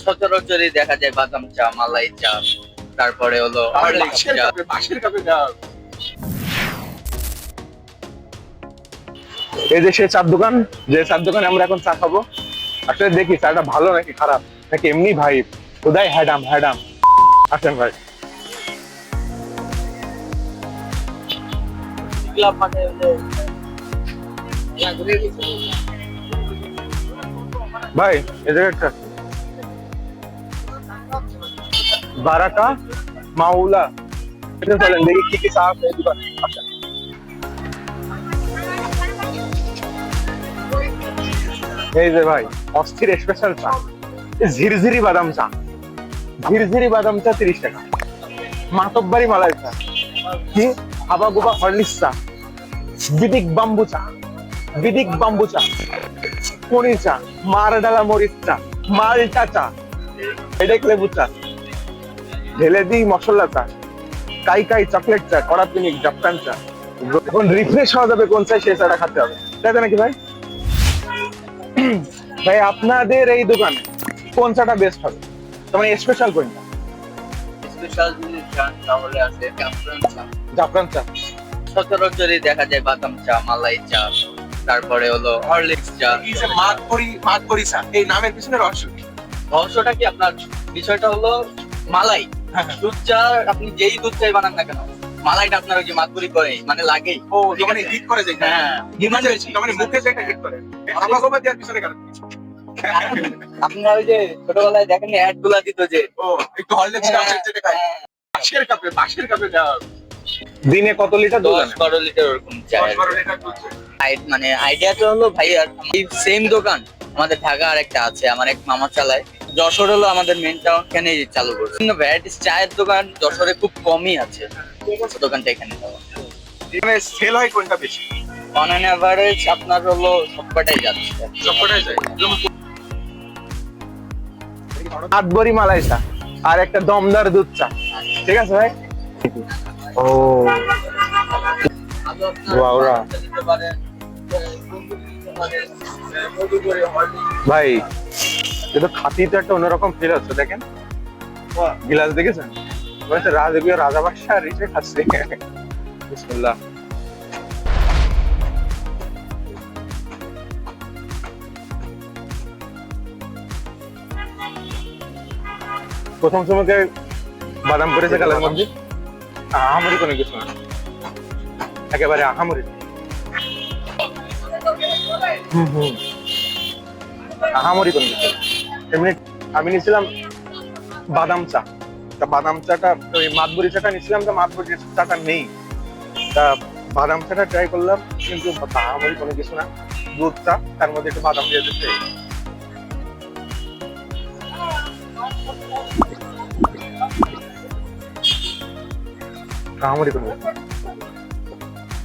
সচরাচরই দেখা যায় বাদাম চা, মালাই চা, তারপরে হলো হরলিক্স চা। বাঁশের কাপে দাও। এই যে সে চার দোকান, যে চার দোকানে আমরা এখন চা খাবো। আসলে দেখি চাটা ভালো নাকি খারাপ নাকি এমনি ভাই উদয় হ্যাডাম হ্যাডাম। আসেন ভাই। ভাই এই জায়গাটা বারাকা মাওলা, এটা চলেন দেখি কি কি চা আছে এই দোকানে। আসেন। এই যে ভাই অস্থির স্পেশাল চা, ঝিরঝিরি বাদাম চা, ঝিরঝিরি বাদাম চা 30 টাকা। মাতব্বারি মালাই চা, কি হাবা গুবা হরলিক্স চা, বিদিক বাম্বু চা, বিদিক বাম্বু চা, পনির চা, মারডালা মরিচ চা, মালটা চা, এটা লেবু চা, ঢেলে দিই মশলা চা, কাই কাই চকলেট চা, কড়া পিনিক জাপান চা। এখন রিফ্রেশ হওয়া যাবে কোন চাই সেই চাটা খাতে হবে, তাই তো নাকি ভাই? ভাই আপনাদের এই দোকানে কোন চাটা বেস্ট হবে, তোমার স্পেশাল কোনটা? স্পেশাল যদি চান তাহলে আছে জাফরান চা। জাফরান চা। সচরাচরই দেখা যায় বাদাম চা, মালাই চা, তারপরে হলো হরলিক্স চা। এই যে মাতবরি চা, এই নামের পিছনে রহস্য কি? রহস্যটা কি আপনার, বিষয়টা হলো মালাই দুধ চা, আপনি যেই দুধ চাই বানান না কেন, মালাইটা আপনার ওই যে মাতবরি করে মানে লাগেই। ও মানে হিট করে যায়। হ্যাঁ, ডিমান্ড বেশি। মানে মুখে যেটা হিট করে আলাদা ভাবে দেওয়ার পিছনে কারণ কি? আপনারা ওই যে ছোটবেলায় দেখেন অ্যাড গুলা দিত যে ও একটু হরলিক্স চা যেটা খায় বাঁশের কাপে দাও। দিনে কত লিটার দুধ আনেন? 10-12 লিটার ওরকম চাই। 10-12 লিটার দুধ চাই। মানে আইডিয়াটা হলো ভাই, আর এই সেম দোকান আমাদের ঢাকা আর একটা আছে, আমার এক মামা চালায়। যশোর হলো আমাদের মেন টাউন, এখানে চালু করছে। কিন্তু ভ্যারাইটিস চায়ের দোকান যশোরে খুব কমই আছে, দোকানটা এখানে দেওয়া। মানে সেল হয় কোনটা বেশি? অন অ্যান অ্যাভারেজ আপনার হলো সবকটাই যাচ্ছে। সবকটাই যায়। আটবরি মালাই চা আর একটা দমদার দুধ চা, ঠিক আছে ভাই? ও ওয়াওরা ভাই, এটা খাতিটা একটা অন্যরকম ফিল হচ্ছে। দেখেন গিলাস দেখেছেন, বলছে রাজকীয় রাজা বাদশাহ রিচে খাচ্ছে। বিসমিল্লাহ। প্রথম সময়কে বাদাম করেছে কালের মধ্যে আহামরি কোনো কিছু না, একেবারে আহামরি। আহামরি কোনো কিছু না। এমনি আমি নিয়েছিলাম বাদাম চা, তা বাদাম চাটা ওই মাতবরি চাটা নিয়েছিলাম, তো মাতবরি চাটা নেই, তা বাদাম চাটা ট্রাই করলাম, কিন্তু আহামরি কোনো কিছু না। দুধ চা, তার মধ্যে একটু বাদাম দিয়ে দিচ্ছে। আহামরি কোনো কিছু না।